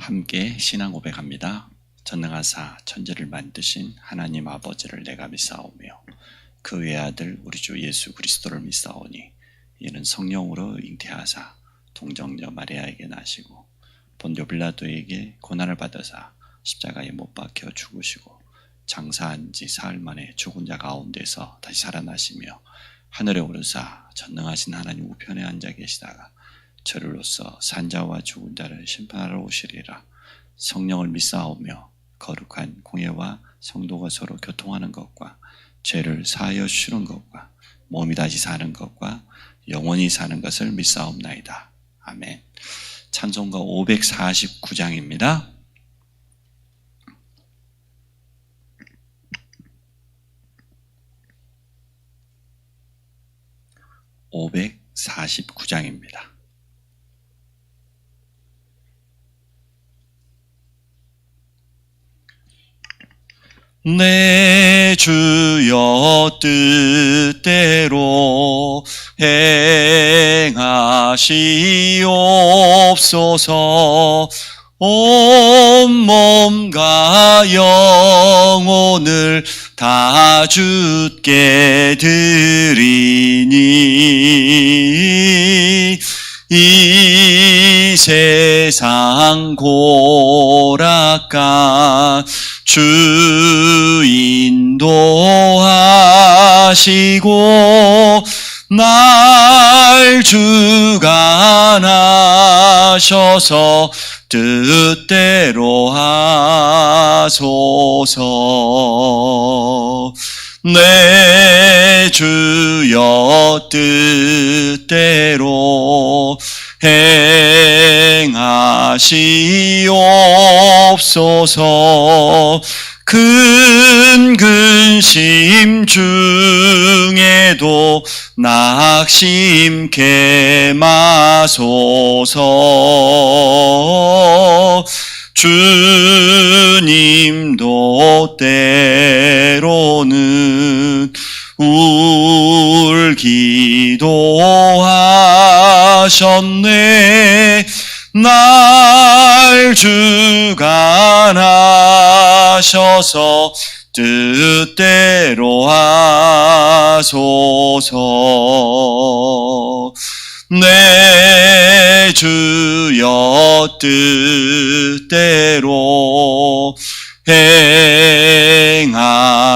함께 신앙 고백합니다. 전능하사 천지를 만드신 하나님 아버지를 내가 믿사오며 그 외아들 우리 주 예수 그리스도를 믿사오니 이는 성령으로 잉태하사 동정녀 마리아에게 나시고 본디오 빌라도에게 고난을 받으사 십자가에 못 박혀 죽으시고 장사한 지 사흘 만에 죽은 자 가운데서 다시 살아나시며 하늘에 오르사 전능하신 하나님 우편에 앉아 계시다가 저리로서 산자와 죽은 자를 심판하러 오시리라. 성령을 믿사오며 거룩한 공예와 성도가 서로 교통하는 것과 죄를 사하여 주시는 것과 몸이 다시 사는 것과 영원히 사는 것을 믿사옵나이다. 아멘. 찬송가 549장입니다. (549장입니다) 내 주여 뜻대로 행하시옵소서. 온몸과 영혼을 다 주께 드리니 이 세상 고락간 주 인도하시고 날 주관하셔서 뜻대로 하소서. 내 주여 뜻대로 행하시옵소서. 큰 근심 중에도 낙심케 마소서. 주님도 때로는 울기도 하셨네. 날 주관하셔서 뜻대로 하소서. 내 주여 뜻대로 행하시옵소서.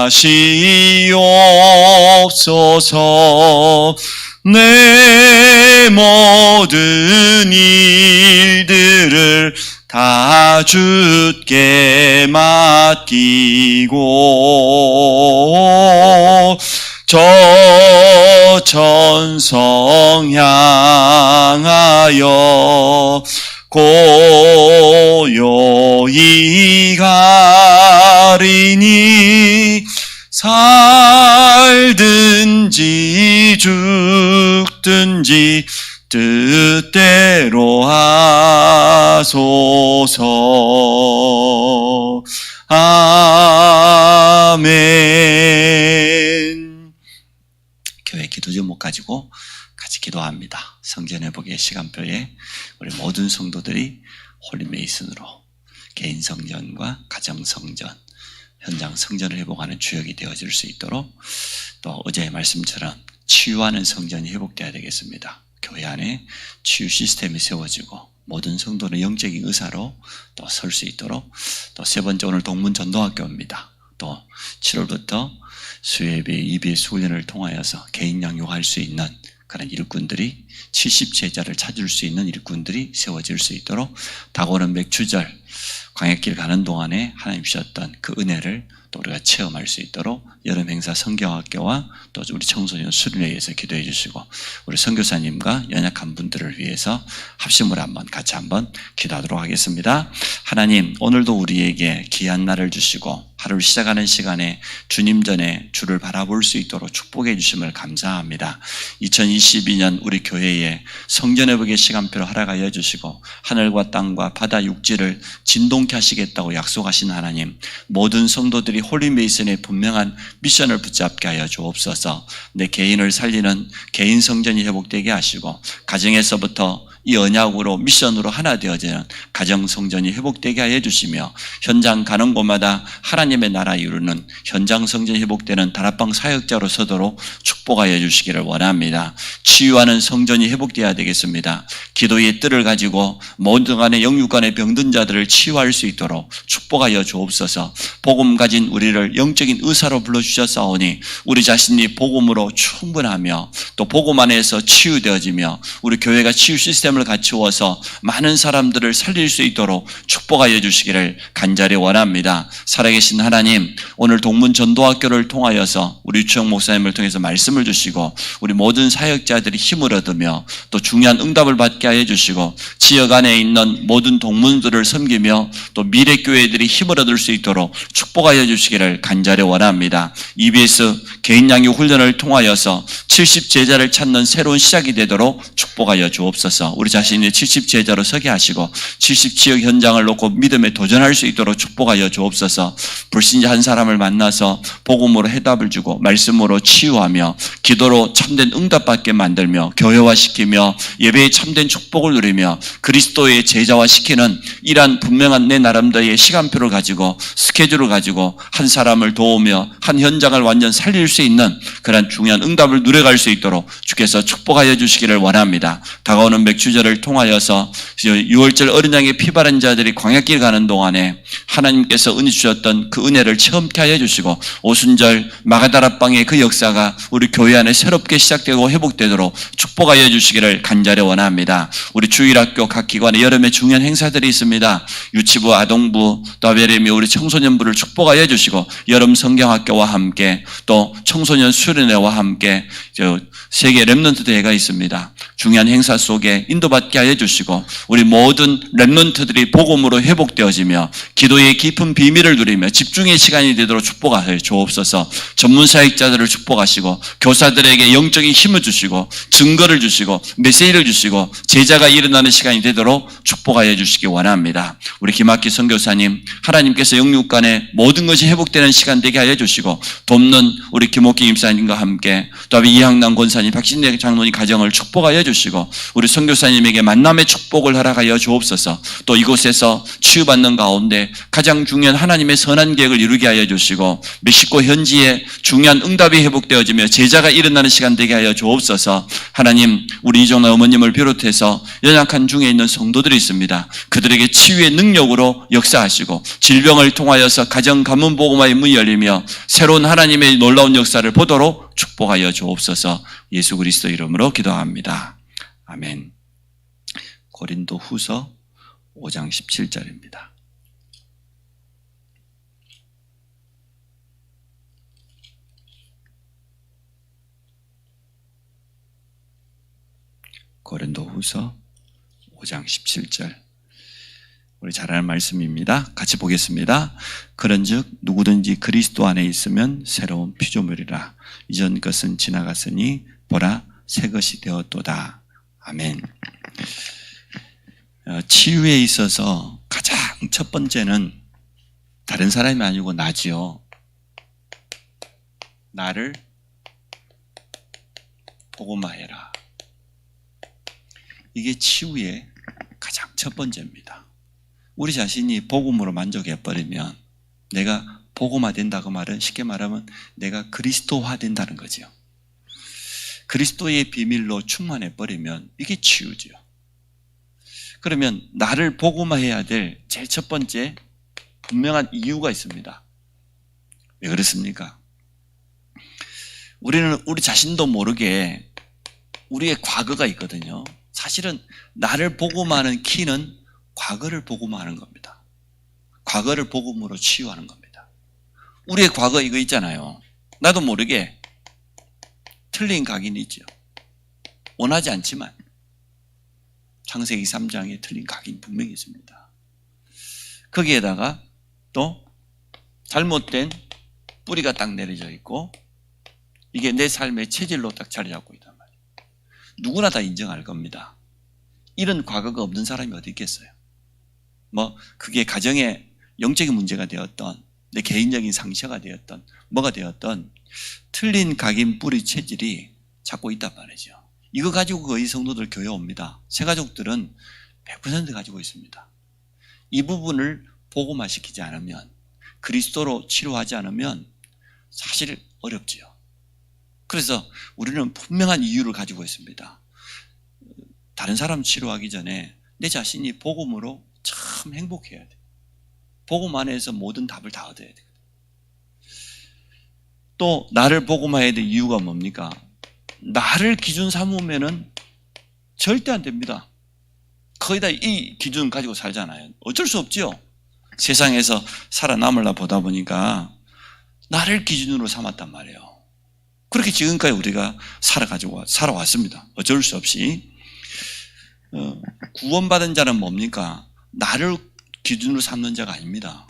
내 모든 일들을 다 주께 맡기고 저 천성 향하여 고요히 가리니 살든지 죽든지 뜻대로 하소서. 아멘. 교회 기도 제목 가지고 같이 기도합니다. 성전 회복의 시간표에 우리 모든 성도들이 홀리메이슨으로 개인 성전과 가정 성전, 현장 성전을 회복하는 주역이 되어질 수 있도록, 또 어제의 말씀처럼 치유하는 성전이 회복되어야 되겠습니다. 교회 안에 치유 시스템이 세워지고 모든 성도는 영적인 의사로 또 설 수 있도록, 또 세 번째 오늘 동문 전도학교입니다. 또 7월부터 수예배, EBS 훈련을 통하여서 개인 양육할 수 있는 그런 일꾼들이 70제자를 찾을 수 있는 일꾼들이 세워질 수 있도록 다고는 맥주절 광역길 가는 동안에 하나님 주셨던 그 은혜를 또 우리가 체험할 수 있도록 여름 행사 성경학교와 또 우리 청소년 수련회에 의해서 기도해 주시고, 우리 선교사님과 연약한 분들을 위해서 합심으로 같이 한번 기도하도록 하겠습니다. 하나님, 오늘도 우리에게 귀한 날을 주시고 하루를 시작하는 시간에 주님 전에 주를 바라볼 수 있도록 축복해 주심을 감사합니다. 2022년 우리 교회에 성전회복의 시간표를 허락하여 주시고 하늘과 땅과 바다 육지를 진동케 하시겠다고 약속하신 하나님, 모든 성도들이 홀리메이슨의 분명한 미션을 붙잡게 하여 주옵소서. 내 개인을 살리는 개인 성전이 회복되게 하시고 가정에서부터 이 언약으로 미션으로 하나 되어지는 가정 성전이 회복되게 하여 주시며 현장 가는 곳마다 하나님의 나라 이루는 현장 성전이 회복되는 다락방 사역자로 서도록 축복하여 주시기를 원합니다. 치유하는 성전이 회복되어야 되겠습니다. 기도의 뜰을 가지고 모든 간의 영육간의 병든 자들을 치유할 수 있도록 축복하여 주옵소서. 복음 가진 우리를 영적인 의사로 불러주셨사오니 우리 자신이 복음으로 충분하며 또 복음 안에서 치유되어지며 우리 교회가 치유 시스템을 갖추어서 많은 사람들을 살릴 수 있도록 축복하여 주시기를 간절히 원합니다. 살아계신 하나님, 오늘 동문 전도학교를 통하여서 우리 유치영 목사님을 통해서 말씀을 주시고 우리 모든 사역자들이 힘을 얻으며 또 중요한 응답을 받게 하여 주시고 지역 안에 있는 모든 동문들을 섬기며 또 미래교회들이 힘을 얻을 수 있도록 축복하여 주시기를 간절히 원합니다. EBS 개인 양육 훈련을 통하여서 70제자를 찾는 새로운 시작이 되도록 축복하여 주옵소서. 우리 자신이 70제자로 서게 하시고 70지역 현장을 놓고 믿음에 도전할 수 있도록 축복하여 주옵소서. 불신자 한 사람을 만나서 복음으로 해답을 주고 말씀으로 치유하며 기도로 참된 응답받게 만들며 교회화시키며 예배의 참된 축복을 누리며 그리스도의 제자화시키는 이러한 분명한 내 나름대로의 시간표를 가지고 스케줄을 가지고 한 사람을 도우며 한 현장을 완전 살릴 수 있는 그런 중요한 응답을 누려갈 수 있도록 주께서 축복하여 주시기를 원합니다. 다가오는 맥주절을 통하여서 6월절 어린 양의 피 바른 자들이 광야길 가는 동안에 하나님께서 은혜 주셨던 그 은혜를 체험케 하여 주시고 오순절 마가다락방의 그 역사가 우리 교회 안에 새롭게 시작되고 회복되도록 축복하여 주시기를 간절히 원합니다. 우리 주일학교 각 기관에 여름에 중요한 행사들이 있습니다. 유치부, 아동부, 또 아베레미 우리 청소년부를 축복하여 주시고 여름 성경학교와 함께 또 청소년 수련회와 함께 세계 렘넌트 대회가 있습니다. 중요한 행사 속에 인도받게 하여 주시고 우리 모든 렘넌트들이 복음으로 회복되어지며 기도의 깊은 비밀을 누리며 집중의 시간이 되도록 축복하여 주옵소서. 전문 사역자들을 축복하시고 교사들에게 영적인 힘을 주시고 증거를 주시고 메시지를 주시고 제자가 일어나는 시간이 되도록 축복하여 주시기 원합니다. 우리 김학기 선교사님, 하나님께서 영육간에 모든 것이 회복되는 시간 되게 하여 주시고 돕는 우리 김옥기 임사님과 함께 또 이항남 권사님, 박신대 장로님 가정을 축복하여 주시고 우리 선교사님에게 만남의 축복을 허락하여 주옵소서. 또 이곳에서 치유받는 가운데 가장 중요한 하나님의 선한 계획을 이루게 하여 주시고 멕시코 현지에 중요한 응답이 회복되어지며 제자가 일어나는 시간 되게 하여 주옵소서. 하나님, 우리 이종나 어머님을 비롯해서 연약한 중에 있는 성도들이 있습니다. 그들에게 치유의 능력으로 역사하시고 질병을 통하여서 가정 가문 복음화의 문이 열리며 새로운 하나님의 놀라운 역사를 보도록 축복하여 주옵소서. 예수 그리스도 이름으로 기도합니다. 아멘. 고린도 후서 5장 17절입니다. 고린도 후서 5장 17절. 우리 잘 아는 말씀입니다. 같이 보겠습니다. 그런즉 누구든지 그리스도 안에 있으면 새로운 피조물이라. 이전 것은 지나갔으니 보라 새 것이 되었도다. 아멘. 치유에 있어서 가장 첫 번째는 다른 사람이 아니고 나지요. 나를 복음화해라. 이게 치유의 가장 첫 번째입니다. 우리 자신이 복음으로 만족해버리면 내가 복음화된다고 말은 쉽게 말하면 내가 그리스도화된다는 거죠. 그리스도의 비밀로 충만해버리면 이게 치유죠. 그러면 나를 복음화해야 될 제일 첫 번째 분명한 이유가 있습니다. 왜 그렇습니까? 우리는 우리 자신도 모르게 우리의 과거가 있거든요. 사실은 나를 복음화하는 키는 과거를 복음화하는 겁니다. 과거를 복음으로 치유하는 겁니다. 우리의 과거 이거 있잖아요. 나도 모르게 틀린 각인이 있죠. 원하지 않지만 창세기 3장에 틀린 각인 분명히 있습니다. 거기에다가 또 잘못된 뿌리가 딱 내려져 있고 이게 내 삶의 체질로 딱 자리 잡고 있단 말이에요. 누구나 다 인정할 겁니다. 이런 과거가 없는 사람이 어디 있겠어요? 그게 가정의 영적인 문제가 되었던 내 개인적인 상처가 되었던 뭐가 되었던 틀린 각인 뿌리 체질이 잡고 있단 말이죠. 이거 가지고 거의 성도들 교회 옵니다. 새가족들은 100% 가지고 있습니다. 이 부분을 복음화시키지 않으면, 그리스도로 치료하지 않으면 사실 어렵지요. 그래서 우리는 분명한 이유를 가지고 있습니다. 다른 사람 치료하기 전에 내 자신이 복음으로 참 행복해야 돼. 복음 안에서 모든 답을 다 얻어야 돼. 또 나를 복음화해야 될 이유가 뭡니까? 나를 기준 삼으면은 절대 안 됩니다. 거의 다 이 기준 가지고 살잖아요. 어쩔 수 없죠. 세상에서 살아남으려 보다 보니까 나를 기준으로 삼았단 말이에요. 그렇게 지금까지 우리가 살아왔습니다. 어쩔 수 없이. 구원받은 자는 뭡니까? 나를 기준으로 삼는 자가 아닙니다.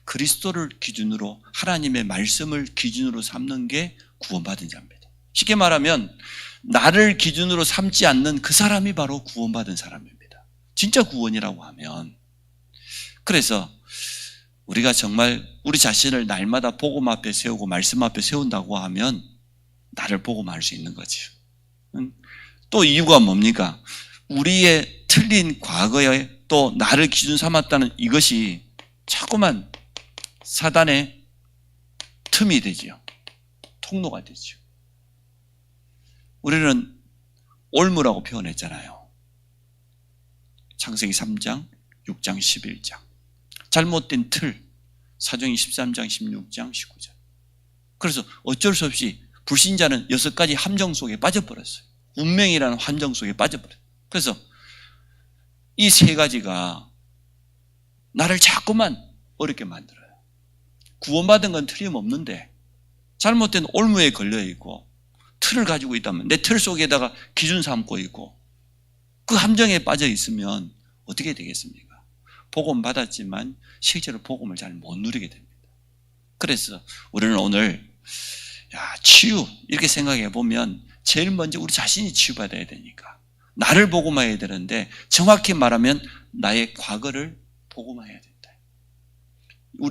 그리스도를 기준으로, 하나님의 말씀을 기준으로 삼는 게 구원받은 자입니다. 쉽게 말하면 나를 기준으로 삼지 않는 그 사람이 바로 구원받은 사람입니다. 진짜 구원이라고 하면. 그래서 우리가 정말 우리 자신을 날마다 복음 앞에 세우고 말씀 앞에 세운다고 하면 나를 복음할 수 있는 거죠. 또 이유가 뭡니까? 우리의 틀린 과거에 또 나를 기준 삼았다는 이것이 자꾸만 사단의 틈이 되지요. 통로가 되죠. 우리는 올무라고 표현했잖아요. 창세기 3장, 6장, 11장. 잘못된 틀, 사도행전 13장, 16장, 19장. 그래서 어쩔 수 없이 불신자는 6가지 함정 속에 빠져버렸어요. 운명이라는 함정 속에 빠져버렸어요. 그래서 이 3가지가 나를 자꾸만 어렵게 만들어요. 구원받은 건 틀림없는데 잘못된 올무에 걸려있고 틀을 가지고 있다면, 내 틀 속에다가 기준 삼고 있고 그 함정에 빠져 있으면 어떻게 되겠습니까? 복음 받았지만 실제로 복음을 잘 못 누리게 됩니다. 그래서 우리는 오늘 치유 이렇게 생각해 보면 제일 먼저 우리 자신이 치유받아야 되니까 나를 복음화해야 되는데, 정확히 말하면 나의 과거를 복음화해야 된다.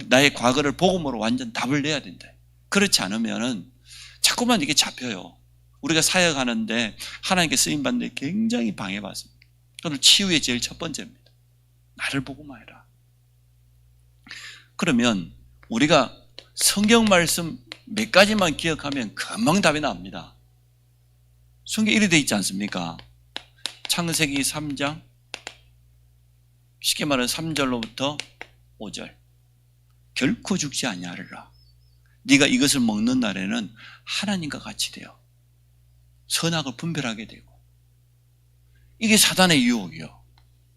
나의 과거를 복음으로 완전 답을 내야 된다. 그렇지 않으면은 자꾸만 이게 잡혀요. 우리가 사역하는데 하나님께 쓰임받는 데 굉장히 방해받습니다. 오늘 치유의 제일 첫 번째입니다. 나를 복음화해라. 그러면 우리가 성경 말씀 몇 가지만 기억하면 금방 답이 나옵니다. 성경에 이렇게 되어 있지 않습니까? 창세기 3장, 쉽게 말하면 3절로부터 5절. 결코 죽지 아니하리라. 네가 이것을 먹는 날에는 하나님과 같이 되어 선악을 분별하게 되고. 이게 사단의 유혹이요.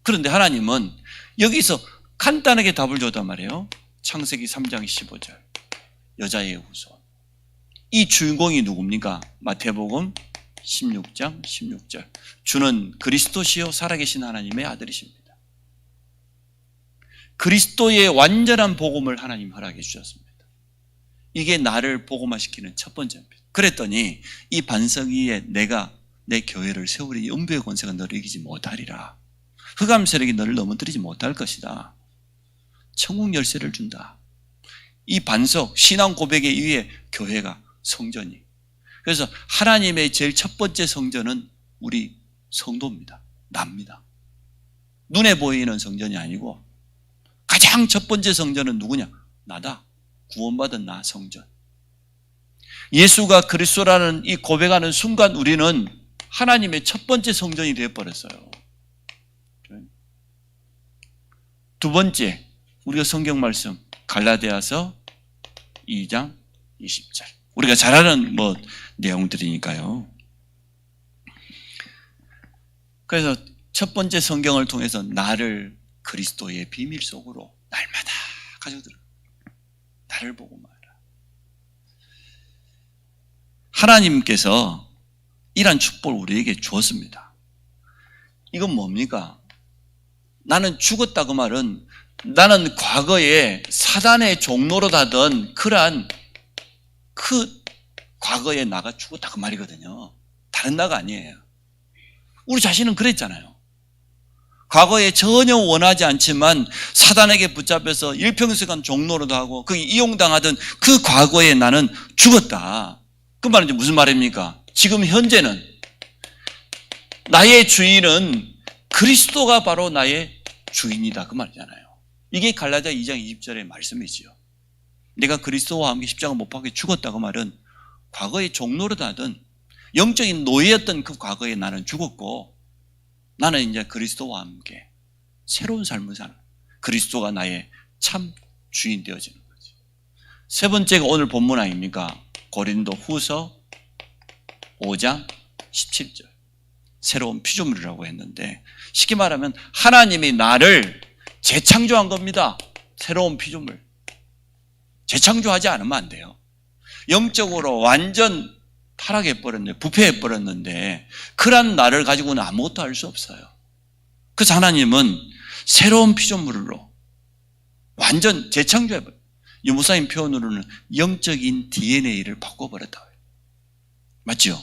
그런데 하나님은 여기서 간단하게 답을 줬단 말이에요. 창세기 3장 15절. 여자의 후손. 이 주인공이 누굽니까? 마태복음 16장 16절. 주는 그리스도시요 살아계신 하나님의 아들이십니다. 그리스도의 완전한 복음을 하나님 허락해 주셨습니다. 이게 나를 복음화시키는 첫 번째입니다. 그랬더니 이 반석 위에 내가 내 교회를 세우리 음부의 권세가 너를 이기지 못하리라. 흑암 세력이 너를 넘어뜨리지 못할 것이다. 천국 열쇠를 준다. 이 반석, 신앙 고백의 위에 교회가, 성전이. 그래서 하나님의 제일 첫 번째 성전은 우리 성도입니다. 납니다. 눈에 보이는 성전이 아니고 가장 첫 번째 성전은 누구냐? 나다. 구원받은 나 성전. 예수가 그리스도라는 이 고백하는 순간 우리는 하나님의 첫 번째 성전이 되어버렸어요. 두 번째, 우리가 성경 말씀 갈라디아서 2장 20절. 우리가 잘 아는 내용들이니까요. 그래서 첫 번째 성경을 통해서 나를 그리스도의 비밀 속으로 날마다 가지고 들어. 나를 보고 말아. 하나님께서 이러한 축복을 우리에게 주었습니다. 이건 뭡니까? 나는 죽었다 그 말은 나는 과거에 사단의 종로로 하던 그러한 그 과거에 나가 죽었다 그 말이거든요. 다른 나가 아니에요. 우리 자신은 그랬잖아요. 과거에 전혀 원하지 않지만 사단에게 붙잡혀서 일평생간 종로로도 하고 그 이용당하던 그 과거에 나는 죽었다. 그 말은 이제 무슨 말입니까? 지금 현재는 나의 주인은 그리스도가 바로 나의 주인이다 그 말이잖아요. 이게 갈라디아 2장 20절의 말씀이지요. 내가 그리스도와 함께 십자가 못 박혀 죽었다 그 말은 과거의 종노릇하던 영적인 노예였던 그 과거에 나는 죽었고 나는 이제 그리스도와 함께 새로운 삶을 사는, 그리스도가 나의 참 주인 되어지는 거지. 세 번째가 오늘 본문 아닙니까? 고린도 후서 5장 17절. 새로운 피조물이라고 했는데 쉽게 말하면 하나님이 나를 재창조한 겁니다. 새로운 피조물. 재창조하지 않으면 안 돼요. 영적으로 완전 타락해버렸는데, 부패해버렸는데 그런 나를 가지고는 아무것도 할 수 없어요. 그래서 하나님은 새로운 피조물로 완전 재창조해버려요. 유무사님 표현으로는 영적인 DNA를 바꿔버렸다. 맞죠?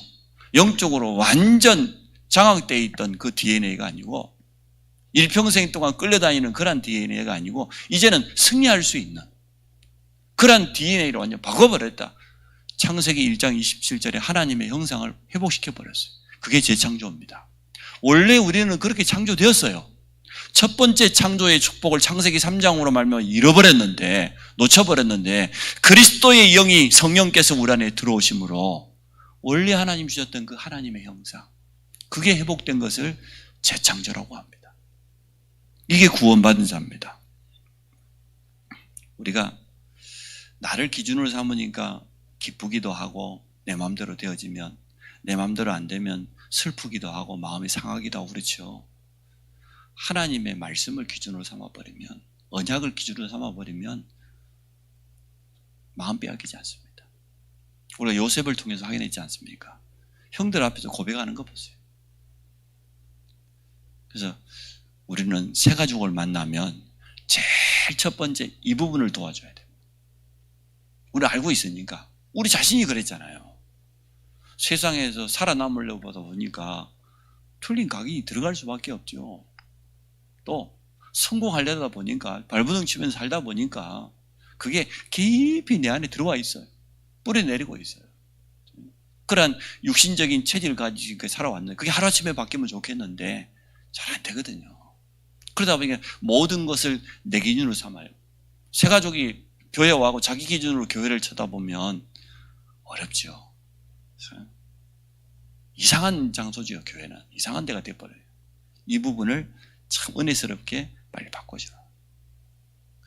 영적으로 완전 장악되어 있던 그 DNA가 아니고 일평생 동안 끌려다니는 그런 DNA가 아니고 이제는 승리할 수 있는 그런 DNA로 완전 바꿔버렸다. 창세기 1장 27절에 하나님의 형상을 회복시켜버렸어요. 그게 재창조입니다. 원래 우리는 그렇게 창조되었어요. 첫 번째 창조의 축복을 창세기 3장으로 말하면 잃어버렸는데, 놓쳐버렸는데 그리스도의 영이 성령께서 우리 안에 들어오심으로 원래 하나님 주셨던 그 하나님의 형상, 그게 회복된 것을 재창조라고 합니다. 이게 구원받은 자입니다. 우리가 나를 기준으로 삼으니까 기쁘기도 하고 내 마음대로 되어지면, 내 마음대로 안 되면 슬프기도 하고 마음이 상하기도 하고 그렇죠. 하나님의 말씀을 기준으로 삼아버리면, 언약을 기준으로 삼아버리면 마음 빼앗기지 않습니다. 우리가 요셉을 통해서 확인했지 않습니까? 형들 앞에서 고백하는 거 보세요. 그래서 우리는 새 가족을 만나면 제일 첫 번째 이 부분을 도와줘야 돼요. 우리 알고 있으니까. 우리 자신이 그랬잖아요. 세상에서 살아남으려고 보다 보니까 틀린 각인이 들어갈 수밖에 없죠. 또 성공하려다 보니까 발버둥 치면서 살다 보니까 그게 깊이 내 안에 들어와 있어요. 뿌려내리고 있어요. 그런 육신적인 체질을 가지고 살아왔는데 그게 하루아침에 바뀌면 좋겠는데 잘 안 되거든요. 그러다 보니까 모든 것을 내 기준으로 삼아요. 새 가족이 교회 와고 자기 기준으로 교회를 쳐다보면 어렵죠. 이상한 장소지요. 교회는 이상한 데가 돼버려요. 이 부분을 참 은혜스럽게 빨리 바꿔줘요.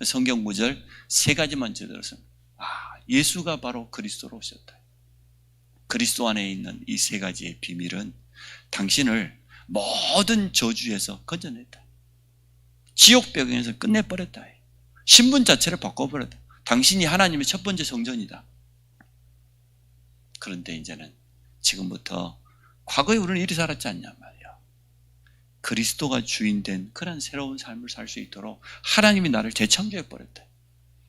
성경 구절 세 가지만 제대로서 예수가 바로 그리스도로 오셨다. 그리스도 안에 있는 이 세 가지의 비밀은 당신을 모든 저주에서 건져냈다. 지옥 배경에서 끝내버렸다. 신분 자체를 바꿔버렸다. 당신이 하나님의 첫 번째 성전이다. 그런데 이제는 지금부터 과거에 우리는 이리 살았지 않냐 말이야. 그리스도가 주인된 그런 새로운 삶을 살 수 있도록 하나님이 나를 재창조해버렸다.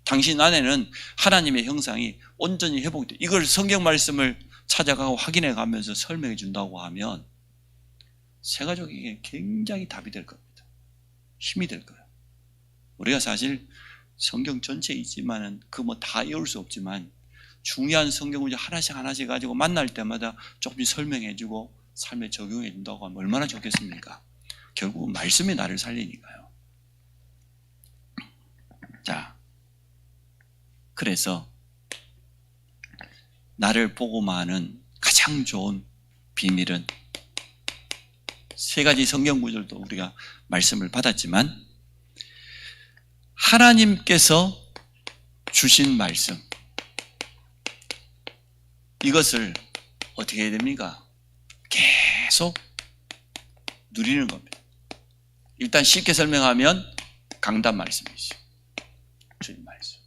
당신 안에는 하나님의 형상이 온전히 회복돼. 이걸 성경 말씀을 찾아가고 확인해 가면서 설명해 준다고 하면 새 가족에게 굉장히 답이 될 겁니다. 힘이 될 거예요. 우리가 사실 성경 전체에 있지만은 그 뭐 다 외울 수 없지만 중요한 성경 문제 하나씩 하나씩 가지고 만날 때마다 조금씩 설명해 주고 삶에 적용해 준다고 하면 얼마나 좋겠습니까? 결국은 말씀이 나를 살리니까요. 자, 그래서 나를 보고만 하는 가장 좋은 비밀은 세 가지 성경 구절도 우리가 말씀을 받았지만 하나님께서 주신 말씀, 이것을 어떻게 해야 됩니까? 계속 누리는 겁니다. 일단 쉽게 설명하면 강단 말씀이죠. 주님 말씀.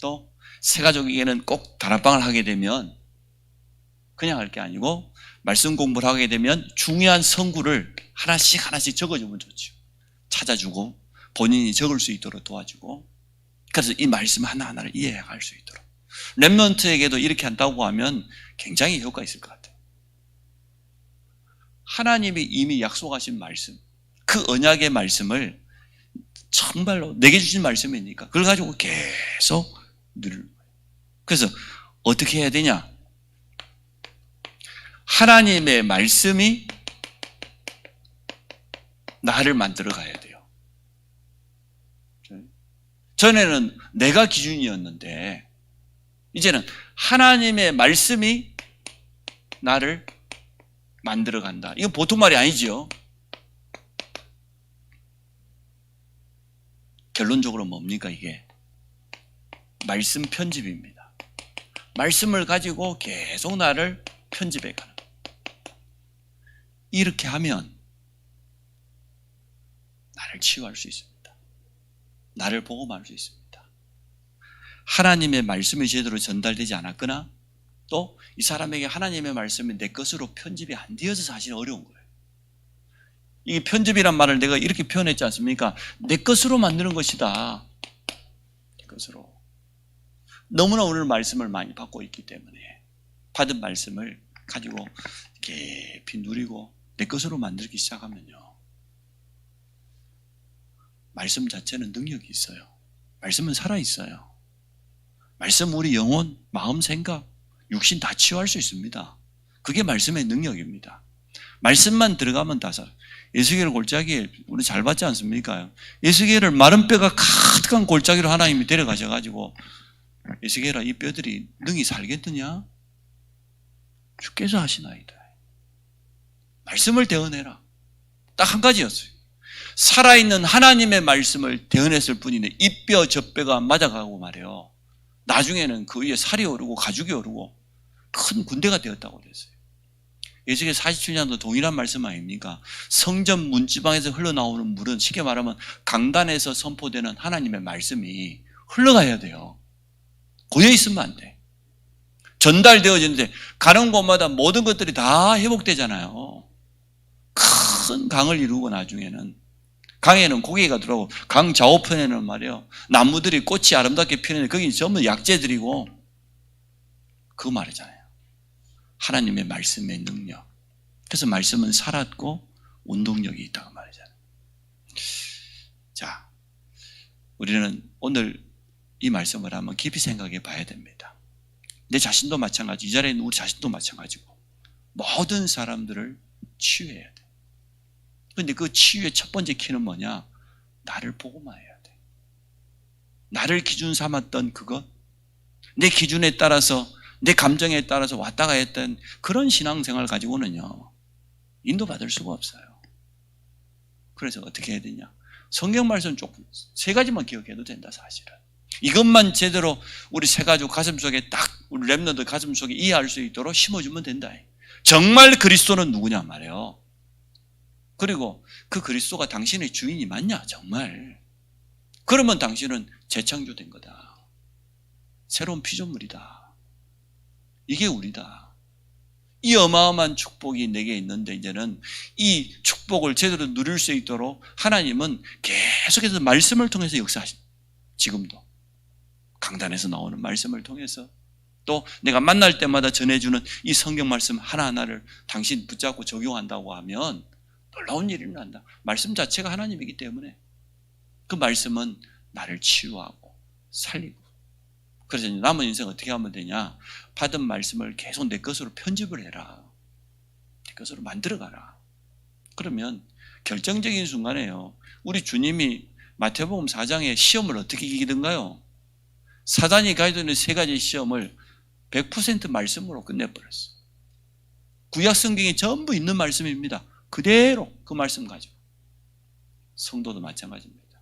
또 새 가족에게는 꼭 다락방을 하게 되면 그냥 할 게 아니고 말씀 공부를 하게 되면 중요한 성구를 하나씩 하나씩 적어주면 좋죠. 찾아주고 본인이 적을 수 있도록 도와주고, 그래서 이 말씀 하나하나를 이해할 수 있도록. 렘넌트에게도 이렇게 한다고 하면 굉장히 효과가 있을 것 같아요. 하나님이 이미 약속하신 말씀, 그 언약의 말씀을 정말로 내게 주신 말씀이니까 그걸 가지고 계속 누리는 거예요. 그래서 어떻게 해야 되냐? 하나님의 말씀이 나를 만들어 가야 돼요. 전에는 내가 기준이었는데 이제는 하나님의 말씀이 나를 만들어 간다. 이건 보통 말이 아니죠. 결론적으로 뭡니까 이게? 말씀 편집입니다. 말씀을 가지고 계속 나를 편집해 가는. 이렇게 하면 나를 치유할 수 있습니다. 나를 복음할 수 있습니다. 하나님의 말씀이 제대로 전달되지 않았거나 또 이 사람에게 하나님의 말씀이 내 것으로 편집이 안 되어서 사실 어려운 거예요. 이 편집이란 말을 내가 이렇게 표현했지 않습니까? 내 것으로 만드는 것이다. 내 것으로. 너무나 오늘 말씀을 많이 받고 있기 때문에 받은 말씀을 가지고 깊이 누리고 내 것으로 만들기 시작하면요. 말씀 자체는 능력이 있어요. 말씀은 살아있어요. 말씀 우리 영혼, 마음, 생각, 육신 다 치유할 수 있습니다. 그게 말씀의 능력입니다. 말씀만 들어가면 다 살아요. 에스겔 골짜기에 우리 잘 봤지 않습니까? 에스겔을 마른 뼈가 가득한 골짜기로 하나님이 데려가셔가지고 에스겔아 이 뼈들이 능히 살겠느냐? 주께서 하시나이다. 말씀을 대언해라. 딱 한 가지였어요. 살아있는 하나님의 말씀을 대언했을 뿐인데 이 뼈 저 뼈가 맞아가고 말이에요. 나중에는 그 위에 살이 오르고 가죽이 오르고 큰 군대가 되었다고 그랬어요. 에스겔 47년도 동일한 말씀 아닙니까? 성전 문지방에서 흘러나오는 물은 쉽게 말하면 강단에서 선포되는 하나님의 말씀이 흘러가야 돼요. 고여 있으면 안 돼. 전달되어지는데 가는 곳마다 모든 것들이 다 회복되잖아요. 큰 강을 이루고 나중에는 강에는 고기가 들어오고 강 좌우편에는 말이에요. 나무들이 꽃이 아름답게 피는데 거기 전부 약재들이고 그 말이잖아요. 하나님의 말씀의 능력. 그래서 말씀은 살았고 운동력이 있다고 말이잖아요. 자, 우리는 오늘 이 말씀을 한번 깊이 생각해 봐야 됩니다. 내 자신도 마찬가지, 이 자리에 있는 우리 자신도 마찬가지고 모든 사람들을 치유해야 돼. 그런데 그 치유의 첫 번째 키는 뭐냐? 나를 복음화해야 돼. 나를 기준 삼았던 그것, 내 기준에 따라서 내 감정에 따라서 왔다가 했던 그런 신앙생활 가지고는요 인도받을 수가 없어요. 그래서 어떻게 해야 되냐? 성경 말씀 조금 세 가지만 기억해도 된다. 사실은 이것만 제대로 우리 세 가족 가슴속에 딱 우리 렘넌트 가슴속에 이해할 수 있도록 심어주면 된다. 정말 그리스도는 누구냐 말이에요. 그리고 그 그리스도가 당신의 주인이 맞냐 정말. 그러면 당신은 재창조된 거다. 새로운 피조물이다. 이게 우리다. 이 어마어마한 축복이 내게 있는데 이제는 이 축복을 제대로 누릴 수 있도록 하나님은 계속해서 말씀을 통해서 역사하십니다. 지금도 강단에서 나오는 말씀을 통해서 또 내가 만날 때마다 전해주는 이 성경 말씀 하나하나를 당신 붙잡고 적용한다고 하면 놀라운 일이 일어난다. 말씀 자체가 하나님이기 때문에 그 말씀은 나를 치유하고 살리고. 그래서 남은 인생 어떻게 하면 되냐? 받은 말씀을 계속 내 것으로 편집을 해라. 내 것으로 만들어가라. 그러면 결정적인 순간에요. 우리 주님이 마태복음 4장에 시험을 어떻게 이기던가요? 사단이 가지고 있는 세 가지 시험을 100% 말씀으로 끝내버렸어. 구약 성경에 전부 있는 말씀입니다. 그대로 그 말씀 가지고. 성도도 마찬가지입니다.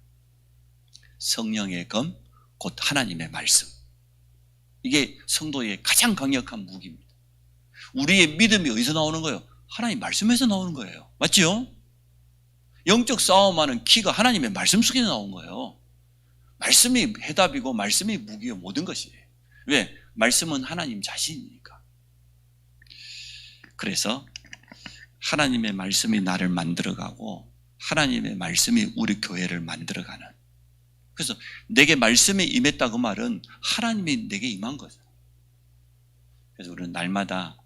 성령의 검, 곧 하나님의 말씀. 이게 성도의 가장 강력한 무기입니다. 우리의 믿음이 어디서 나오는 거예요? 하나님 말씀에서 나오는 거예요. 맞죠? 영적 싸움하는 키가 하나님의 말씀 속에 나온 거예요. 말씀이 해답이고 말씀이 무기요 모든 것이에요. 왜? 말씀은 하나님 자신이니까. 그래서 하나님의 말씀이 나를 만들어가고 하나님의 말씀이 우리 교회를 만들어가는. 그래서 내게 말씀이 임했다 그 말은 하나님이 내게 임한 거죠. 그래서 우리는 날마다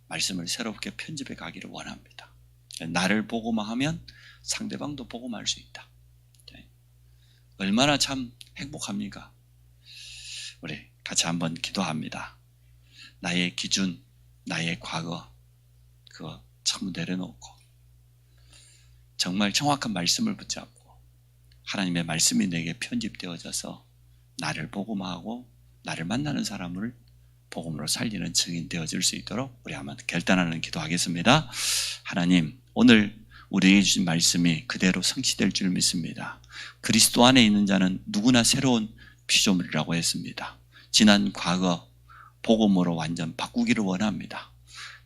말씀을 새롭게 편집해 가기를 원합니다. 나를 복음화하면 상대방도 복음할 수 있다. 얼마나 참 행복합니까? 우리 같이 한번 기도합니다. 나의 기준, 나의 과거 그거 전부 내려놓고 정말 정확한 말씀을 붙잡고 하나님의 말씀이 내게 편집되어져서 나를 복음화하고 나를 만나는 사람을 복음으로 살리는 증인 되어질 수 있도록 우리 한번 결단하는 기도하겠습니다. 하나님, 오늘 우리에게 주신 말씀이 그대로 성취될 줄 믿습니다. 그리스도 안에 있는 자는 누구나 새로운 피조물이라고 했습니다. 지난 과거 복음으로 완전 바꾸기를 원합니다.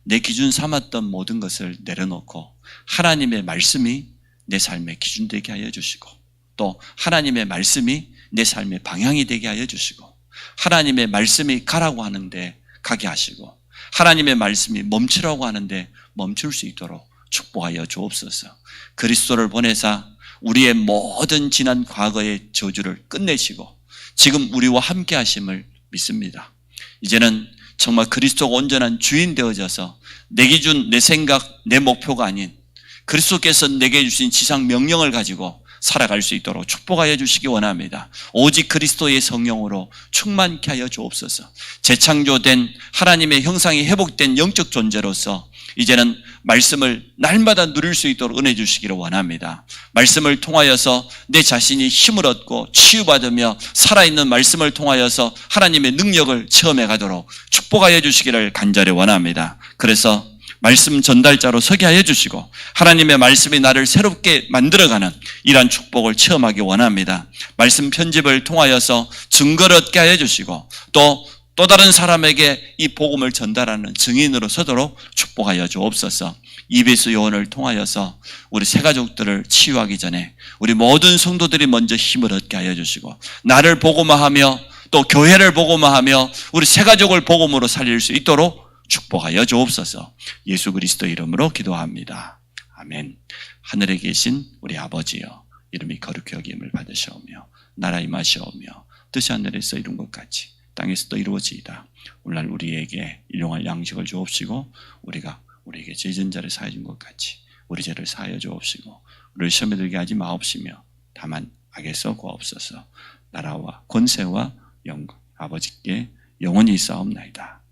내 기준 삼았던 모든 것을 내려놓고 하나님의 말씀이 내 삶의 기준 되게 하여 주시고, 또 하나님의 말씀이 내 삶의 방향이 되게 하여 주시고, 하나님의 말씀이 가라고 하는데 가게 하시고, 하나님의 말씀이 멈추라고 하는데 멈출 수 있도록 축복하여 주옵소서. 그리스도를 보내사 우리의 모든 지난 과거의 저주를 끝내시고 지금 우리와 함께 하심을 믿습니다. 이제는 정말 그리스도가 온전한 주인 되어져서 내 기준, 내 생각, 내 목표가 아닌 그리스도께서 내게 주신 지상 명령을 가지고 살아갈 수 있도록 축복하여 주시기 원합니다. 오직 그리스도의 성령으로 충만케 하여 주옵소서. 재창조된 하나님의 형상이 회복된 영적 존재로서 이제는 말씀을 날마다 누릴 수 있도록 은혜 주시기를 원합니다. 말씀을 통하여서 내 자신이 힘을 얻고 치유받으며 살아있는 말씀을 통하여서 하나님의 능력을 체험해 가도록 축복하여 주시기를 간절히 원합니다. 그래서 말씀 전달자로 서게 하여 주시고 하나님의 말씀이 나를 새롭게 만들어가는 이러한 축복을 체험하기 원합니다. 말씀 편집을 통하여서 증거를 얻게 하여 주시고 또 다른 사람에게 이 복음을 전달하는 증인으로 서도록 축복하여 주옵소서. 이베소 요원을 통하여서 우리 새가족들을 치유하기 전에 우리 모든 성도들이 먼저 힘을 얻게 하여 주시고 나를 복음화하며 또 교회를 복음화하며 우리 새가족을 복음으로 살릴 수 있도록 축복하여 주옵소서. 예수 그리스도 이름으로 기도합니다. 아멘. 하늘에 계신 우리 아버지여, 이름이 거룩히 여김을 받으시오며 나라 임하시오며 뜻이 하늘에서 이룬 것 같이 땅에서도 이루어지이다. 오늘날 우리에게 일용할 양식을 주옵시고 우리가 우리에게 죄진 자를 사하여 준 것 같이 우리 죄를 사하여 주옵시고 우리를 시험에 들게 하지 마옵시며 다만 악에서 구하옵소서. 나라와 권세와 영광 아버지께 영원히 있사옵나이다.